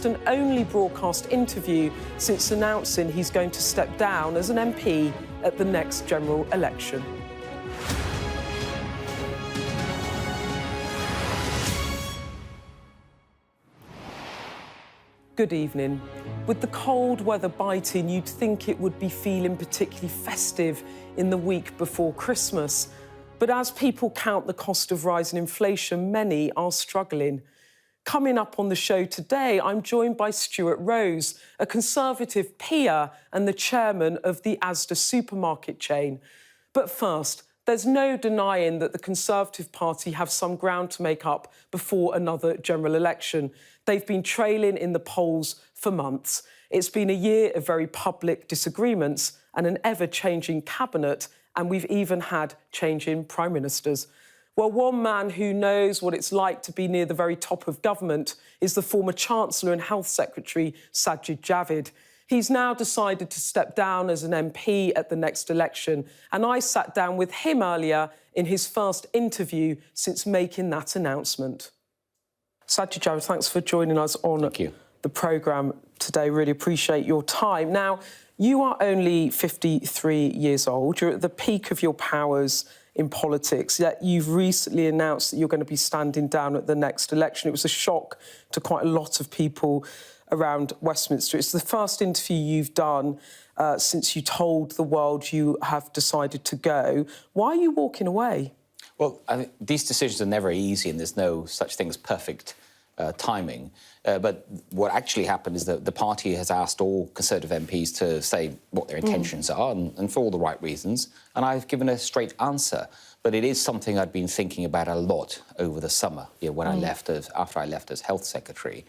first and only broadcast interview since announcing he's going to step down as an MP at the next general election. Good evening. With the cold weather biting, you'd think it would be feeling particularly festive in the week before Christmas. But as people count the cost of rising inflation, many are struggling. Coming up on the show today, I'm joined by Stuart Rose, a Conservative peer and the chairman of the Asda supermarket chain. But first, there's no denying that the Conservative Party have some ground to make up before another general election. They've been trailing in the polls for months. It's been a year of very public disagreements and an ever-changing cabinet, and we've even had changing prime ministers. Well, one man who knows what it's like to be near the very top of government is the former Chancellor and Health Secretary Sajid Javid. He's now decided to step down as an MP at the next election, and I sat down with him earlier in his first interview since making that announcement. Sajid Javid, thanks for joining us on the programme today. Really appreciate your time. Now, you are only 53 years old. You're at the peak of your powers in politics, yet you've recently announced that you're going to be standing down at the next election. It was a shock to quite a lot of people around Westminster. It's the first interview you've done since you told the world you have decided to go. Why are you walking away? Well, I mean, these decisions are never easy, and there's no such thing as perfect timing. But what actually happened is that the party has asked all Conservative MPs to say what their intentions are, and for all the right reasons. And I've given a straight answer. But it is something I'd been thinking about a lot over the summer, when I left after I left as Health Secretary,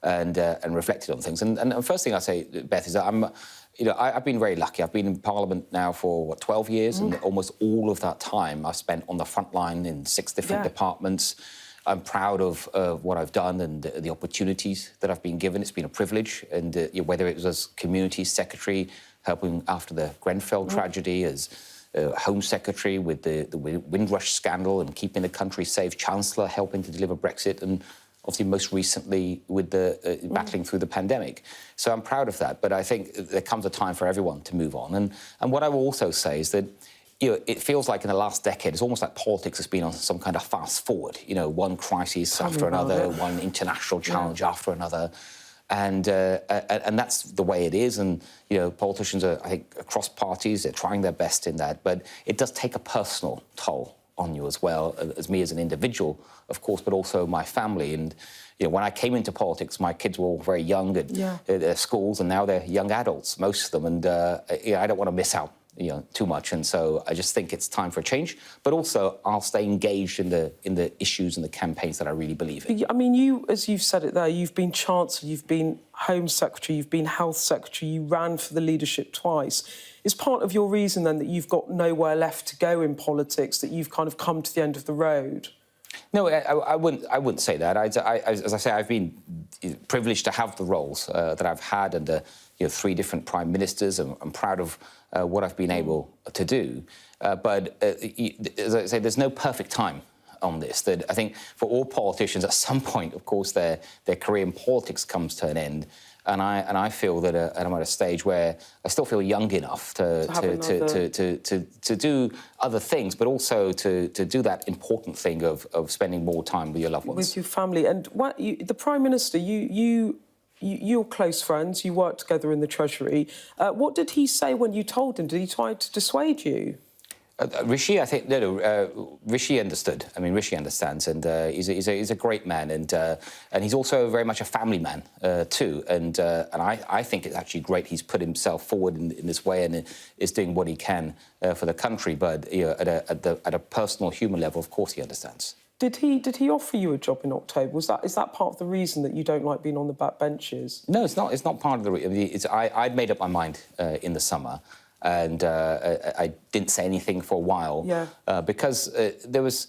and reflected on things. And the first thing I say, Beth, is that I've been very lucky. I've been in Parliament now for, 12 years, and almost all of that time I've spent on the front line in 6 different departments. I'm proud of what I've done and the opportunities that I've been given. It's been a privilege, and whether it was as Community Secretary, helping after the Grenfell tragedy, as Home Secretary with the Windrush scandal and keeping the country safe, Chancellor helping to deliver Brexit, and obviously most recently with the battling through the pandemic. So I'm proud of that, but I think there comes a time for everyone to move on. And what I will also say is that it feels like in the last decade, it's almost like politics has been on some kind of fast forward. One crisis after another, one international challenge after another. And that's the way it is. And, politicians are, I think, across parties, they're trying their best in that. But it does take a personal toll on you as well, as me as an individual, of course, but also my family. And, when I came into politics, my kids were all very young at their schools, and now they're young adults, most of them. And, I don't want to miss out too much, and so I just think it's time for a change. But also, I'll stay engaged in the issues and the campaigns that I really believe in. I mean, you, as you've said it there, you've been Chancellor, you've been Home Secretary, you've been Health Secretary, you ran for the leadership twice. Is part of your reason then that you've got nowhere left to go in politics, that you've kind of come to the end of the road? No, I wouldn't say that. As I say, I've been privileged to have the roles that I've had under 3 different prime ministers. I'm proud of what I've been able to do. But as I say, there's no perfect time on this. That I think for all politicians, at some point, of course, their career in politics comes to an end. And I feel that I'm at a stage where I still feel young enough to do other things, but also to do that important thing of spending more time with your loved ones. With your family. And the Prime Minister, you're close friends, you work together in the Treasury. What did he say when you told him? Did he try to dissuade you? Rishi, I think, Rishi understood. I mean, Rishi understands, and he's a great man, and he's also very much a family man too. And I think it's actually great he's put himself forward in this way and is doing what he can for the country. But at a personal, human level, of course, he understands. Did he offer you a job in October? Is that part of the reason that you don't like being on the back benches? No, it's not. It's not part of the reason. I'd made up my mind in the summer. And I didn't say anything for a while because there was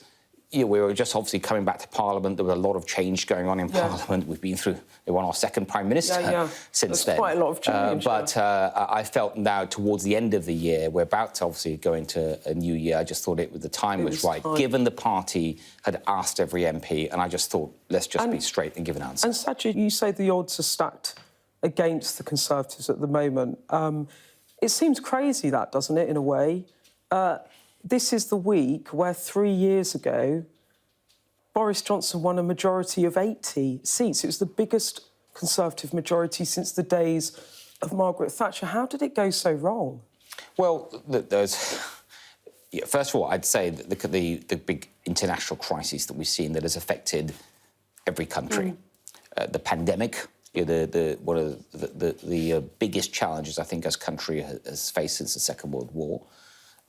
we were just obviously coming back to Parliament. There was a lot of change going on in Parliament. We've been through, we won our second Prime Minister since then. Quite a lot of change. But I felt now towards the end of the year, we're about to obviously go into a new year. I just thought the time was right, given the party had asked every MP, and I just thought, let's just be straight and give an answer. And Sajid, you say the odds are stacked against the Conservatives at the moment. It seems crazy, that, doesn't it, in a way? This is the week where 3 years ago, Boris Johnson won a majority of 80 seats. It was the biggest Conservative majority since the days of Margaret Thatcher. How did it go so wrong? Well, first of all, I'd say that the big international crisis that we've seen that has affected every country. The pandemic, one of the biggest challenges I think our country has faced since the Second World War.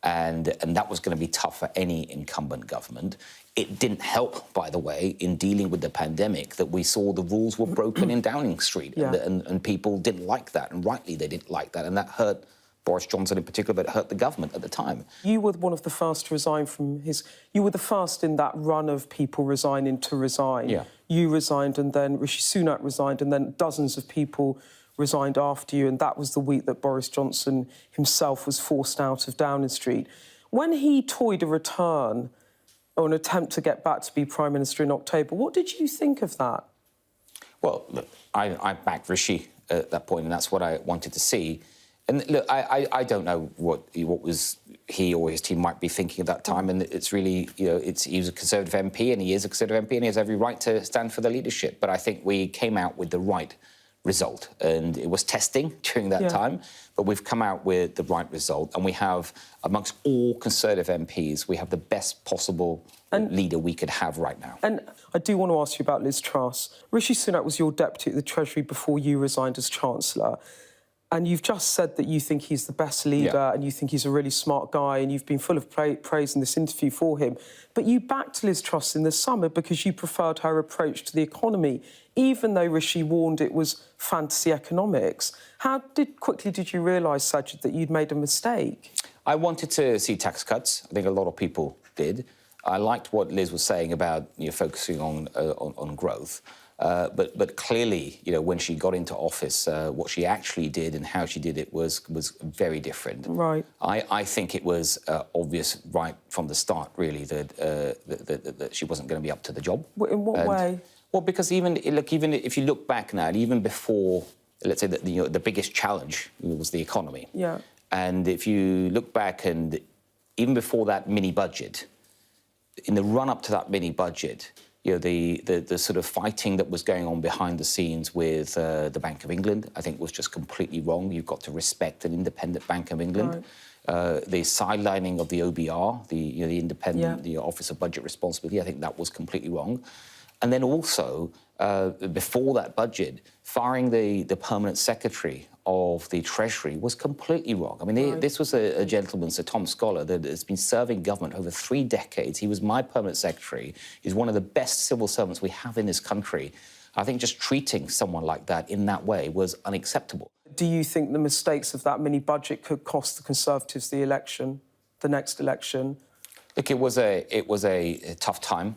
And that was going to be tough for any incumbent government. It didn't help, by the way, in dealing with the pandemic that we saw the rules were broken in Downing Street, and people didn't like that, and rightly they didn't like that, and that hurt Boris Johnson in particular, but it hurt the government at the time. You were one of the first to resign from his... You were the first in that run of people resigning to resign. Yeah. You resigned, and then Rishi Sunak resigned, and then dozens of people resigned after you, and that was the week that Boris Johnson himself was forced out of Downing Street. When he toyed a return or an attempt to get back to be Prime Minister in October, what did you think of that? Well, look, I backed Rishi at that point, and that's what I wanted to see. And look, I don't know what was he or his team might be thinking at that time, and it's really, he was a Conservative MP, and he is a Conservative MP, and he has every right to stand for the leadership. But I think we came out with the right result, and it was testing during that time, but we've come out with the right result, and we have, amongst all Conservative MPs, we have the best possible leader we could have right now. And I do want to ask you about Liz Truss. Rishi Sunak was your deputy at the Treasury before you resigned as Chancellor, and you've just said that you think he's the best leader and you think he's a really smart guy, and you've been full of praise in this interview for him. But you backed Liz Truss in the summer because you preferred her approach to the economy, even though Rishi warned it was fantasy economics. How quickly did you realise, Sajid, that you'd made a mistake? I wanted to see tax cuts. I think a lot of people did. I liked what Liz was saying about focusing on growth. But clearly, when she got into office, what she actually did and how she did it was very different. Right. I think it was obvious right from the start, really, that she wasn't going to be up to the job. In what way? Well, because even if you look back now, and even before, let's say that the biggest challenge was the economy. Yeah. And if you look back, and even before that mini budget, in the run-up to that mini budget, the sort of fighting that was going on behind the scenes with the Bank of England, I think was just completely wrong. You've got to respect an independent Bank of England. Right. The sidelining of the OBR, the independent, the Office of Budget Responsibility, I think that was completely wrong. And then also, before that budget, firing the permanent secretary of the Treasury was completely wrong. I mean, this was a gentleman, Sir Tom Scholar, that has been serving government over 3 decades. He was my permanent secretary. He's one of the best civil servants we have in this country. I think just treating someone like that in that way was unacceptable. Do you think the mistakes of that mini-budget could cost the Conservatives the election, the next election? Look, it was a tough time.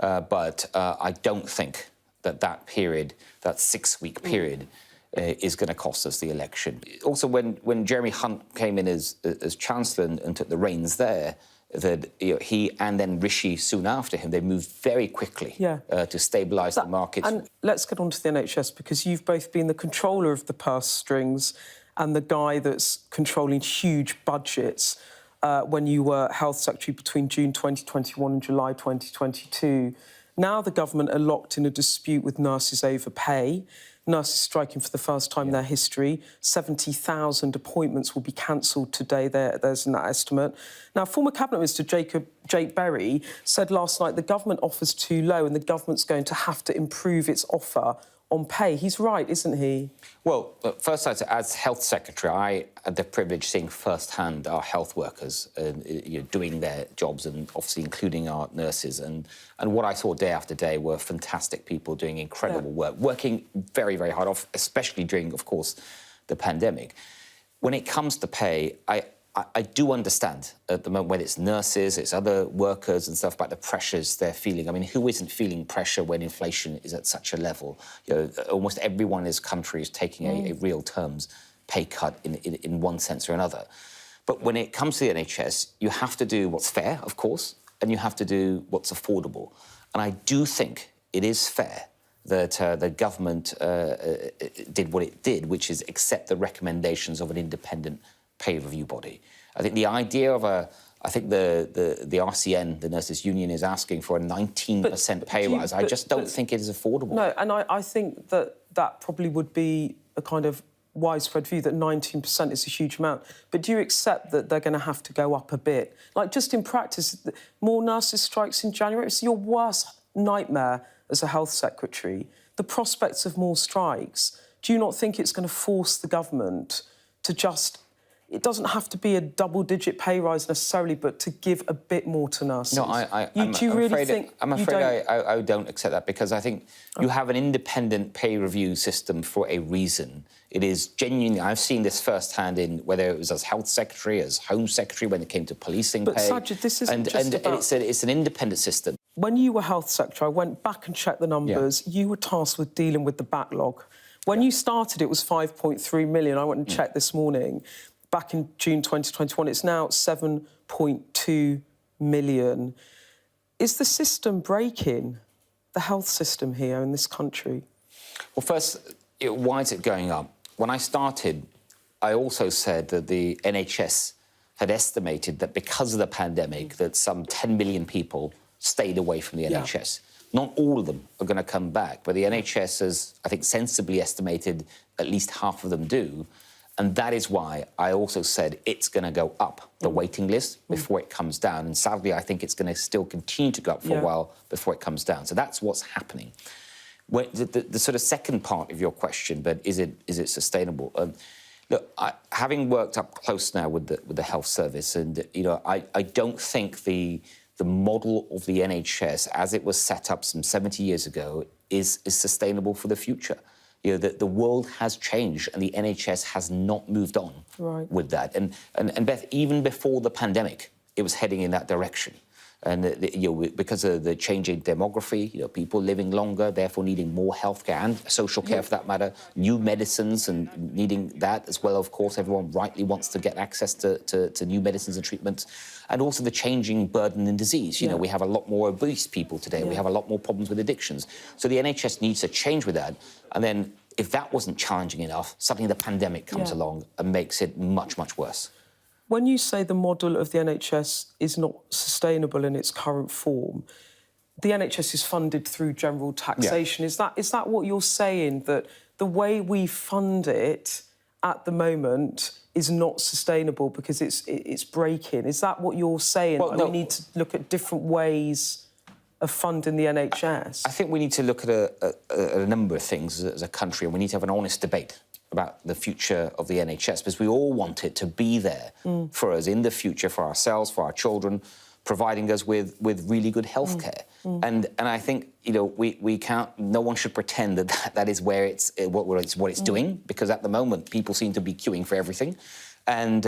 But I don't think that period, that 6-week period, is going to cost us the election. Also, when Jeremy Hunt came in as Chancellor and took the reins there, that he and then Rishi soon after him, they moved very quickly to stabilise the markets. And let's get on to the NHS, because you've both been the controller of the purse strings and the guy that's controlling huge budgets. When you were Health Secretary between June 2021 and July 2022. Now the government are locked in a dispute with nurses over pay. Nurses striking for the first time in their history. 70,000 appointments will be cancelled today, there's an estimate. Now, former Cabinet Minister Jake Berry said last night the government offers too low and the government's going to have to improve its offer on pay. He's right, isn't he? Well, first, as Health Secretary, I had the privilege of seeing firsthand our health workers doing their jobs, and obviously including our nurses. And what I saw day after day were fantastic people doing incredible work, working very, very hard, especially during, of course, the pandemic. When it comes to pay, I do understand at the moment when it's nurses, it's other workers and stuff about the pressures they're feeling. I mean, who isn't feeling pressure when inflation is at such a level? You know, almost everyone in this country is taking a real terms pay cut in one sense or another. But when it comes to the NHS, you have to do what's fair, of course, and you have to do what's affordable. And I do think it is fair that the government did what it did, which is accept the recommendations of an independent pay review body. I think the idea of I think the RCN, the Nurses Union, is asking for a 19% pay rise. I just don't think it is affordable. No, and I think that probably would be a kind of widespread view that 19% is a huge amount. But do you accept that they're going to have to go up a bit? Like, just in practice, more nurses' strikes in January, it's your worst nightmare as a health secretary. The prospects of more strikes, do you not think it's going to force the government to just... It doesn't have to be a double-digit pay rise necessarily, but to give a bit more to nurses. No, I'm afraid I don't accept that, because I think you have an independent pay review system for a reason. It is genuinely... I've seen this firsthand in whether it was as Health Secretary, as Home Secretary, when it came to policing pay. But Sajid, this isn't just about... It's an independent system. When you were Health Secretary, I went back and checked the numbers. Yeah. You were tasked with dealing with the backlog. When you started, it was 5.3 million. I went and checked this morning. Back in June 2021, it's now 7.2 million. Is the system breaking, the health system here in this country? Well, first, why is it going up? When I started, I also said that the NHS had estimated that because of the pandemic, that some 10 million people stayed away from the NHS. Not all of them are going to come back, but the NHS has, I think, sensibly estimated at least half of them do. And that is why I also said it's going to go up, the waiting list, before it comes down. And sadly, I think it's going to still continue to go up for a while before it comes down. So that's what's happening. The sort of second part of your question, but is it sustainable? Look, having worked up close now with the health service, and I don't think the model of the NHS as it was set up some 70 years ago is sustainable for the future. You know, the world has changed and the NHS has not moved on with that. And Beth, even before the pandemic, it was heading in that direction. And because of the changing demography, people living longer, therefore needing more healthcare and social care for that matter, new medicines and needing that as well. Of course, everyone rightly wants to get access to new medicines and treatments. And also the changing burden in disease. We have a lot more obese people today. We have a lot more problems with addictions. So the NHS needs to change with that. And then if that wasn't challenging enough, suddenly the pandemic comes along and makes it much, much worse. When you say the model of the NHS is not sustainable in its current form, the NHS is funded through general taxation. Is that what you're saying, that the way we fund it at the moment is not sustainable because it's breaking? Is that what you're saying? Well, no. We need to look at different ways of funding the NHS? I think we need to look at a number of things as a country, and we need to have an honest debate about the future of the NHS, because we all want it to be there for us in the future, for ourselves, for our children, providing us with really good healthcare. And I think we can't. No one should pretend that is where what it's doing, because at the moment people seem to be queuing for everything. And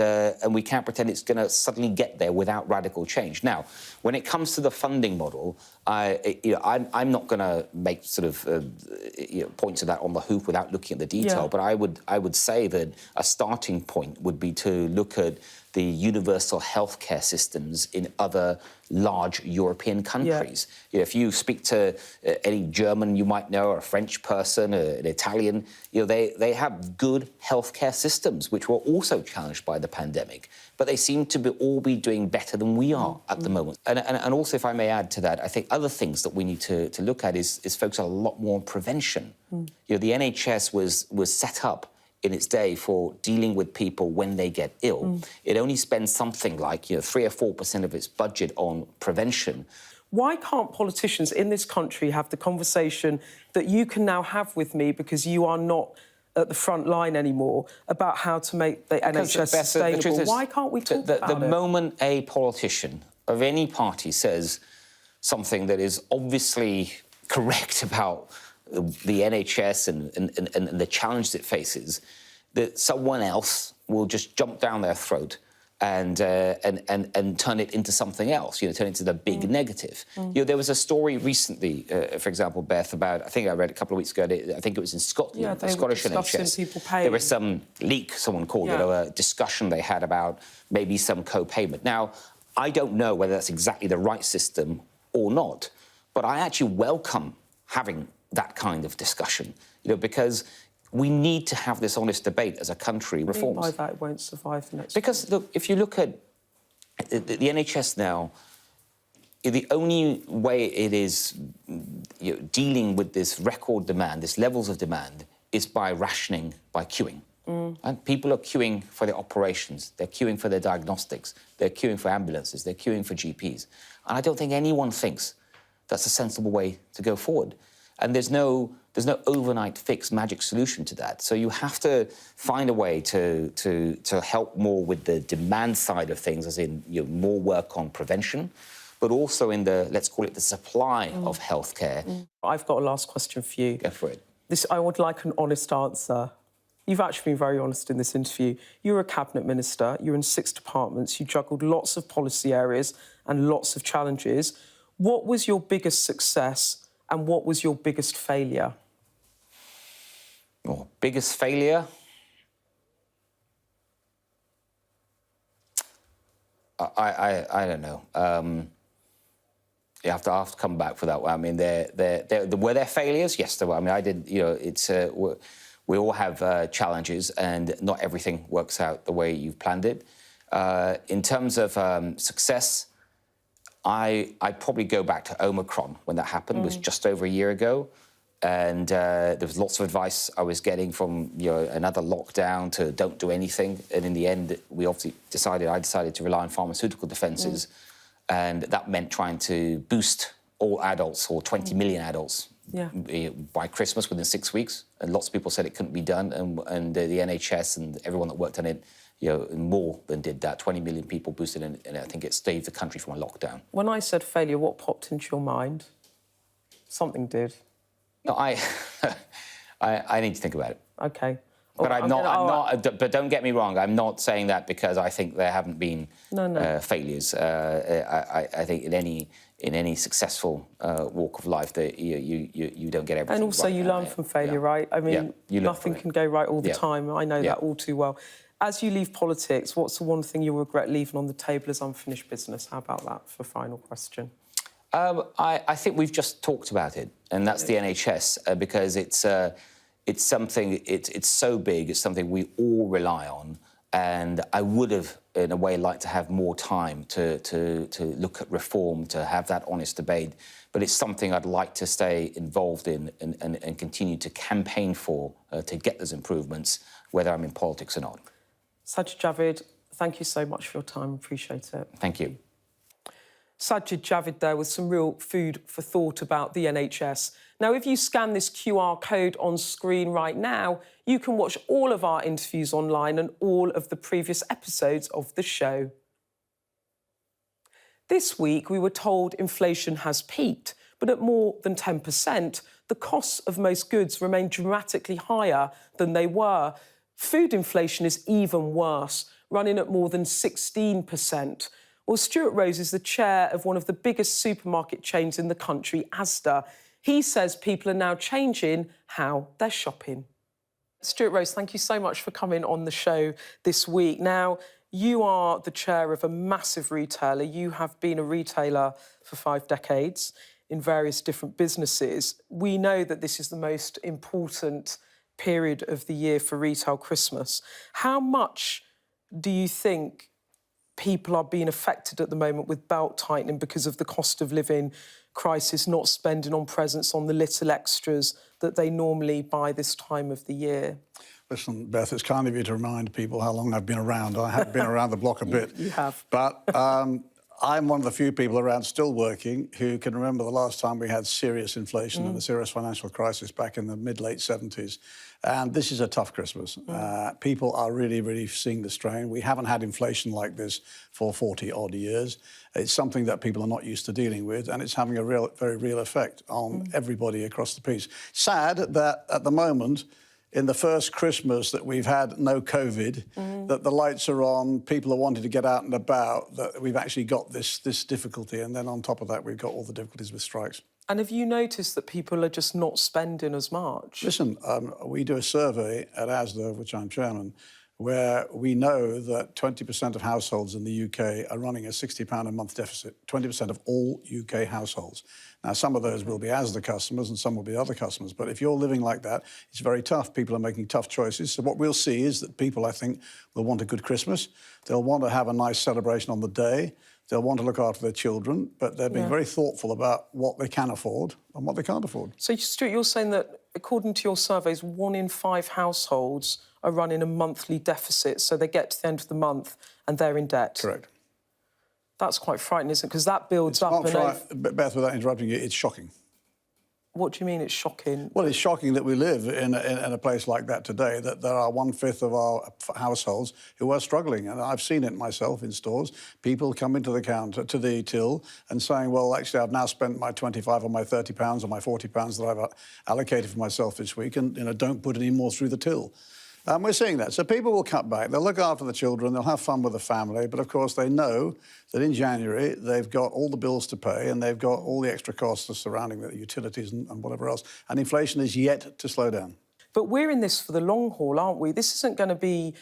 we can't pretend it's going to suddenly get there without radical change. Now, when it comes to the funding model, I'm not going to make sort of points of that on the hoof without looking at the detail. But I would say that a starting point would be to look at the universal healthcare systems in other large European countries. If you speak to any German you might know, or a French person, or an Italian, they have good healthcare systems, which were also challenged by the pandemic. But they seem to all be doing better than we are at the moment. And also, if I may add to that, I think other things that we need to look at is focus a lot more on prevention. The NHS was set up in its day for dealing with people when they get ill. It only spends something like 3 or 4% of its budget on prevention. Why can't politicians in this country have the conversation that you can now have with me, because you are not at the front line anymore, about how to make the NHS sustainable? Why can't we talk about it? The moment a politician of any party says something that is obviously correct about the NHS and the challenge it faces, that someone else will just jump down their throat and turn it into something else, turn it into the big negative. There was a story recently, for example, Beth, about, I think I read a couple of weeks ago, I think it was in Scotland, the Scottish NHS. People paying. There was some leak, someone called it, or a discussion they had about maybe some co-payment. Now, I don't know whether that's exactly the right system or not, but I actually welcome having that kind of discussion, because we need to have this honest debate as a country. Reforms. Why that it won't survive the next? Because look, if you look at the NHS now, the only way it is dealing with this record demand, this levels of demand, is by rationing, by queuing. And people are queuing for their operations, they're queuing for their diagnostics, they're queuing for ambulances, they're queuing for GPs. And I don't think anyone thinks that's a sensible way to go forward. And there's no overnight fix, magic solution to that. So you have to find a way to help more with the demand side of things, as in more work on prevention, but also in the, let's call it the supply of healthcare. I've got a last question for you. Go for it. I would like an honest answer. You've actually been very honest in this interview. You're a cabinet minister, you're in 6 departments, you juggled lots of policy areas and lots of challenges. What was your biggest success and what was your biggest failure? Oh, biggest failure? I don't know. You have to come back for that one. I mean, were there failures? Yes, there were. I mean, I did. We all have challenges, and not everything works out the way you've planned it. In terms of success, I'd probably go back to Omicron when that happened. It was just over a year ago. And there was lots of advice I was getting from another lockdown to don't do anything. And in the end, I decided to rely on pharmaceutical defences. And that meant trying to boost all adults, or 20 million adults, by Christmas, within 6 weeks. And lots of people said it couldn't be done. And the NHS and everyone that worked on it, more than did that. 20 million people boosted, and I think it saved the country from a lockdown. When I said failure, what popped into your mind? Something did. No, I need to think about it. OK. But I'm not. But don't get me wrong. I'm not saying that because I think there haven't been failures. I think in any successful walk of life that you don't get everything. And also right. You learn from failure, right? I mean, nothing can go right all the time. I know that all too well. As you leave politics, what's the one thing you'll regret leaving on the table as unfinished business? How about that for a final question? I think we've just talked about it, and that's the NHS, because it's something, it's so big, it's something we all rely on, and I would have, in a way, liked to have more time to look at reform, to have that honest debate, but it's something I'd like to stay involved in and continue to campaign for, to get those improvements, whether I'm in politics or not. Sajid Javid, thank you so much for your time. Appreciate it. Thank you. Sajid Javid there with some real food for thought about the NHS. Now, if you scan this QR code on screen right now, you can watch all of our interviews online and all of the previous episodes of the show. This week, we were told inflation has peaked, but at more than 10%, the costs of most goods remain dramatically higher than they were. Food inflation is even worse, running at more than 16%. Well, Stuart Rose is the chair of one of the biggest supermarket chains in the country, Asda. He says people are now changing how they're shopping. Stuart Rose, thank you so much for coming on the show this week. Now, you are the chair of a massive retailer. You have been a retailer for 5 decades in various different businesses. We know that this is the most important period of the year for retail, Christmas. How much do you think people are being affected at the moment with belt tightening because of the cost of living crisis, not spending on presents, on the little extras that they normally buy this time of the year? Listen, Beth, it's kind of you to remind people how long I've been around. I have been around the block a bit. You have. But I'm one of the few people around still working who can remember the last time we had serious inflation and a serious financial crisis back in the mid-late 70s. And this is a tough Christmas. People are really, really seeing the strain. We haven't had inflation like this for 40-odd years. It's something that people are not used to dealing with, and it's having a very real effect on everybody across the piece. Sad that at the moment, in the first Christmas that we've had no COVID, that the lights are on, people are wanting to get out and about, that we've actually got this difficulty. And then on top of that, we've got all the difficulties with strikes. And have you noticed that people are just not spending as much? Listen, we do a survey at Asda, of which I'm chairman, where we know that 20% of households in the UK are running a £60 a month deficit, 20% of all UK households. Now, some of those will be Asda customers and some will be other customers. But if you're living like that, it's very tough. People are making tough choices. So what we'll see is that people, I think, will want a good Christmas. They'll want to have a nice celebration on the day. They'll want to look after their children, but they're being very thoughtful about what they can afford and what they can't afford. So, Stuart, you're saying that, according to your surveys, 1 in 5 households are running a monthly deficit, so they get to the end of the month and they're in debt? Correct. That's quite frightening, isn't it? Because that builds up. Beth, without interrupting you, it's shocking. What do you mean it's shocking? Well, it's shocking that we live in a place like that today, that there are 1/5 of our households who are struggling. And I've seen it myself in stores. People come into the counter, to the till, and saying, well, actually, I've now spent my £25 or my £30 or my £40 that I've allocated for myself this week and, don't put any more through the till. And we're seeing that. So people will cut back. They'll look after the children. They'll have fun with the family. But, of course, they know that in January they've got all the bills to pay and they've got all the extra costs surrounding the utilities and whatever else. And inflation is yet to slow down. But we're in this for the long haul, aren't we? This isn't going to be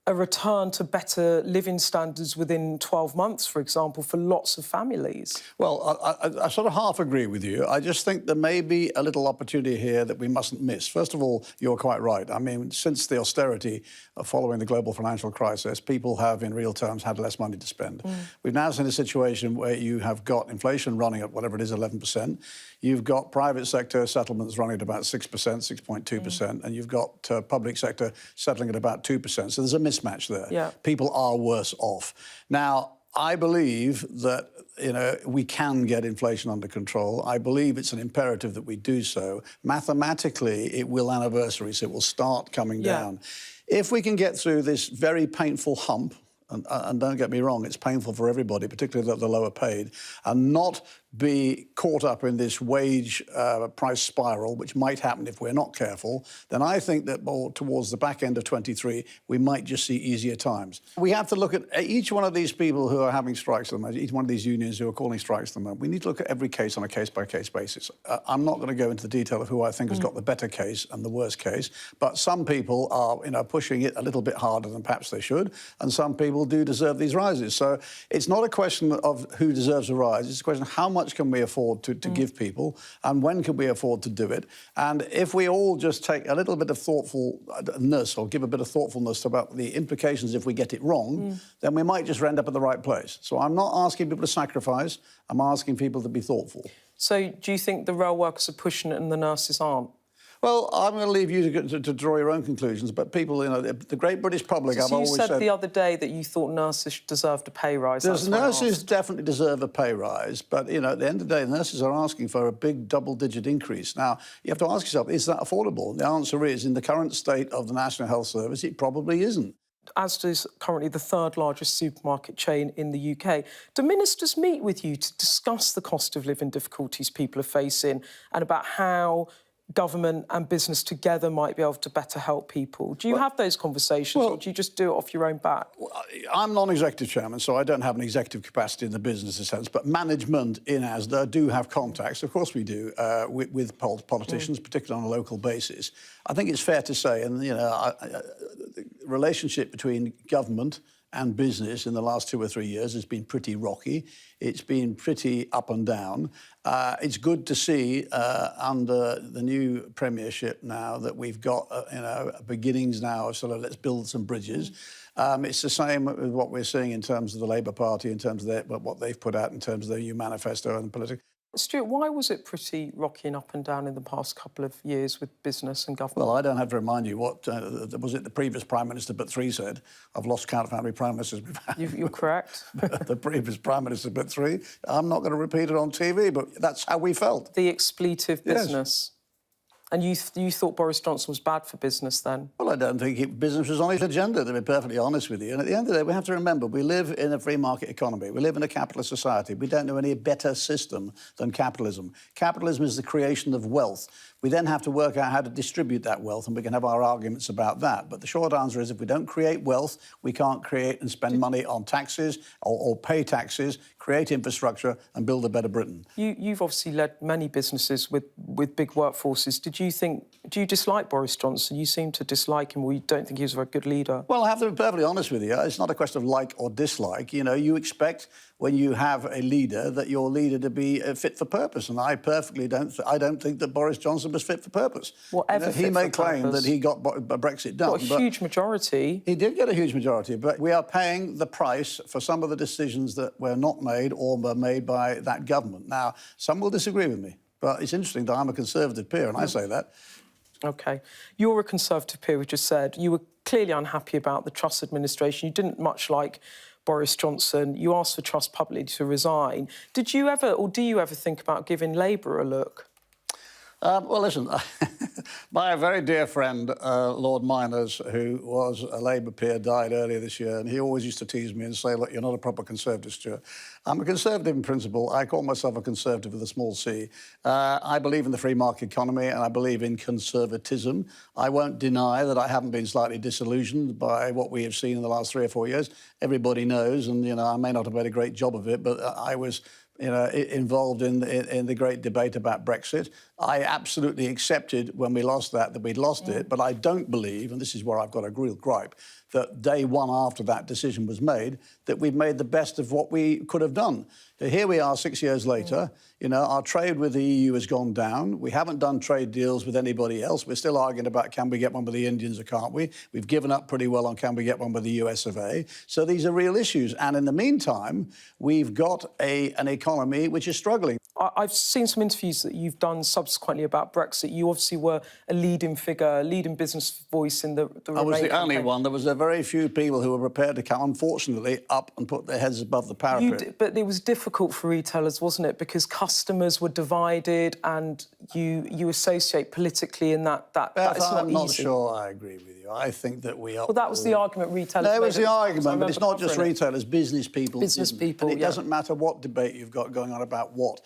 a return to better living standards within 12 months, for example, for lots of families. Well, I sort of half agree with you. I just think there may be a little opportunity here that we mustn't miss. First of all, you're quite right. I mean, since the austerity following the global financial crisis, people have, in real terms, had less money to spend. We've now seen a situation where you have got inflation running at whatever it is, 11%. You've got private sector settlements running at about 6%, 6.2%, and you've got public sector settling at about 2%. So there's a mismatch there. Yeah. People are worse off. Now, I believe that, we can get inflation under control. I believe it's an imperative that we do so. Mathematically, it will anniversary, so it will start coming down. If we can get through this very painful hump, and don't get me wrong, it's painful for everybody, particularly the lower paid, and not be caught up in this wage price spiral, which might happen if we're not careful, then I think that towards the back end of 23, we might just see easier times. We have to look at each one of these people who are having strikes at the moment, each one of these unions who are calling strikes at the moment. We need to look at every case on a case-by-case basis. I'm not going to go into the detail of who I think has got the better case and the worst case, but some people are, pushing it a little bit harder than perhaps they should, and some people do deserve these rises. So it's not a question of who deserves a rise, it's a question of how much can we afford to give people and when can we afford to do it. And if we all just take a little bit of thoughtfulness or give a bit of thoughtfulness about the implications if we get it wrong, then we might just end up at the right place. So I'm not asking people to sacrifice, I'm asking people to be thoughtful. So do you think the rail workers are pushing it and the nurses aren't? Well, I'm going to leave you to draw your own conclusions, but people, the great British public, I've always said... You said the other day that you thought nurses deserved a pay rise. Nurses definitely deserve a pay rise, but, at the end of the day, nurses are asking for a big double-digit increase. Now, you have to ask yourself, is that affordable? The answer is, in the current state of the National Health Service, it probably isn't. Asda is currently the 3rd largest supermarket chain in the UK. Do ministers meet with you to discuss the cost of living difficulties people are facing and about how government and business together might be able to better help people? Do you have those conversations, or do you just do it off your own back? Well, I'm non-executive chairman, so I don't have an executive capacity in the business sense, but management in Asda do have contacts, of course we do, with politicians, particularly on a local basis. I think it's fair to say, and, the relationship between government and business in the last 2 or 3 years has been pretty rocky. It's been pretty up and down. It's good to see under the new premiership now that we've got, beginnings now of sort of let's build some bridges. It's the same with what we're seeing in terms of the Labour Party, in terms of what they've put out in terms of their new manifesto and political. Stuart, why was it pretty rocky and up and down in the past couple of years with business and government? Well, I don't have to remind you what, was it the previous Prime Minister but 3 said? I've lost count of how many Prime Ministers we've had. You're correct. The previous Prime Minister but 3. I'm not going to repeat it on TV, but that's how we felt. The expletive business. Yes. And you thought Boris Johnson was bad for business then? Well, I don't think business was on his agenda, to be perfectly honest with you. And at the end of the day, we have to remember, we live in a free market economy. We live in a capitalist society. We don't know any better system than capitalism. Capitalism is the creation of wealth We then have to work out how to distribute that wealth, and we can have our arguments about that. But the short answer is if we don't create wealth, we can't create and spend money on taxes or pay taxes, create infrastructure and build a better Britain. You've obviously led many businesses with big workforces. Do you dislike Boris Johnson? You seem to dislike him, or you don't think he was a very good leader? Well, I have to be perfectly honest with you. It's not a question of like or dislike. You know, you expect when you have a leader that your leader to be fit for purpose, and I don't think that Boris Johnson was fit for purpose. Whatever he may claim that he got Brexit done. Got a huge majority. He did get a huge majority, but we are paying the price for some of the decisions that were not made or were made by that government. Now, some will disagree with me, but it's interesting that I'm a Conservative peer, and I say that. OK. You're a Conservative peer, we just said. You were clearly unhappy about the Truss administration. You didn't much like Boris Johnson. You asked for Truss publicly to resign. Did you ever, or do you ever think about giving Labour a look? Well, listen, my very dear friend, Lord Miners, who was a Labour peer, died earlier this year, and he always used to tease me and say, look, you're not a proper Conservative, Stuart. I'm a Conservative in principle. I call myself a Conservative with a small c. I believe in the free market economy and I believe in conservatism. I won't deny that I haven't been slightly disillusioned by what we have seen in the last 3 or 4 years. Everybody knows, and, you know, I may not have made a great job of it, but I was involved in the great debate about Brexit. I absolutely accepted when we lost that we'd lost it, but I don't believe, and this is where I've got a real gripe, that day one after that decision was made, that we've made the best of what we could have done. So here we are 6 years later, you know, our trade with the EU has gone down. We haven't done trade deals with anybody else. We're still arguing about can we get one with the Indians or can't we? We've given up pretty well on can we get one with the US of A. So these are real issues. And in the meantime, we've got an economy which is struggling. I've seen some interviews that you've done subsequently about Brexit. You obviously were a leading figure, a leading business voice in the I was the only one. There was a very few people who were prepared to come, unfortunately, up and put their heads above the parapet. But it was difficult for retailers, wasn't it? Because customers were divided and you associate politically in that Beth, it's not I'm not easy. sure I agree with you. I think that we are... Well, that was the argument retailers made. That was the I argument, but it's not just covering it. retailers, business people. Business people, and it doesn't matter what debate you've got going on about what.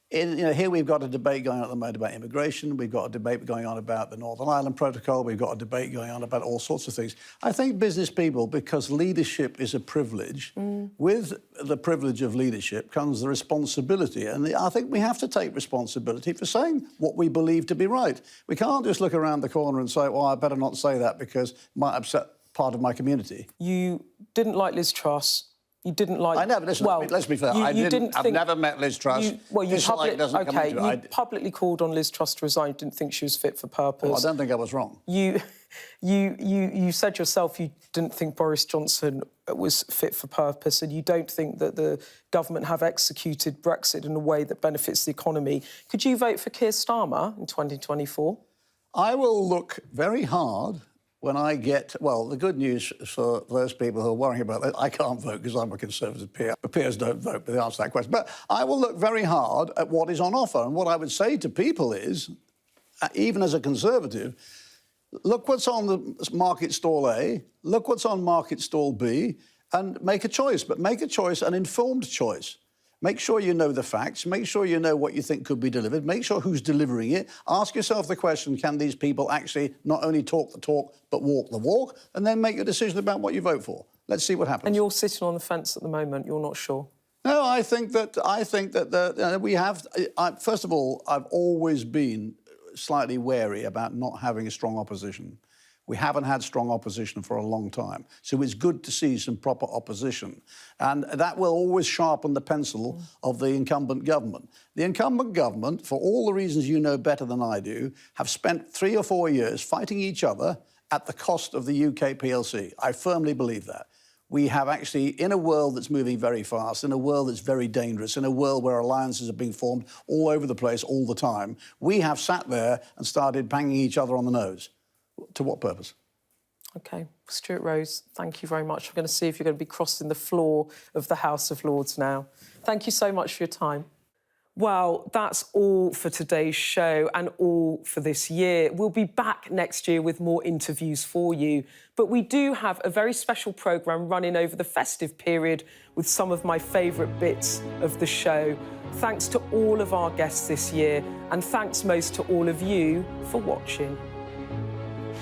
Here we've got a debate going on at the moment about immigration. We've got a debate going on about the Northern Ireland Protocol. We've got a debate going on about all sorts of things. I think business people, because leadership is a privilege, with the privilege of leadership comes the responsibility. And I think we have to take responsibility for saying what we believe to be right. We can't just look around the corner and say, well, I better not say that because it might upset part of my community. You didn't like Liz Truss. You didn't like... I never, listen, well, let's be fair. I've never met Liz Truss. You publicly called on Liz Truss to resign. You didn't think she was fit for purpose. Well, I don't think I was wrong. You said yourself you didn't think Boris Johnson was fit for purpose, and you don't think that the government have executed Brexit in a way that benefits the economy. Could you vote for Keir Starmer in 2024? I will look very hard when I get... Well, the good news for those people who are worrying about that, I can't vote because I'm a Conservative peer. The peers don't vote, but they answer that question. But I will look very hard at what is on offer. And what I would say to people is, even as a Conservative, look what's on the market stall A, look what's on market stall B, and make a choice. But make a choice, an informed choice. Make sure you know the facts. Make sure you know what you think could be delivered. Make sure who's delivering it. Ask yourself the question, can these people actually not only talk the talk, but walk the walk? And then make a decision about what you vote for. Let's see what happens. And you're sitting on the fence at the moment. You're not sure? No, I think that we have... first of all, I've always been slightly wary about not having a strong opposition. We haven't had strong opposition for a long time. So it's good to see some proper opposition. And that will always sharpen the pencil of the incumbent government. The incumbent government, for all the reasons you know better than I do, have spent 3 or 4 years fighting each other at the cost of the UK PLC. I firmly believe that. We have actually, in a world that's moving very fast, in a world that's very dangerous, in a world where alliances are being formed all over the place all the time, we have sat there and started banging each other on the nose. To what purpose? OK. Stuart Rose, thank you very much. I'm going to see if you're going to be crossing the floor of the House of Lords now. Thank you so much for your time. Well, that's all for today's show and all for this year. We'll be back next year with more interviews for you. But we do have a very special programme running over the festive period with some of my favourite bits of the show. Thanks to all of our guests this year, and thanks most to all of you for watching.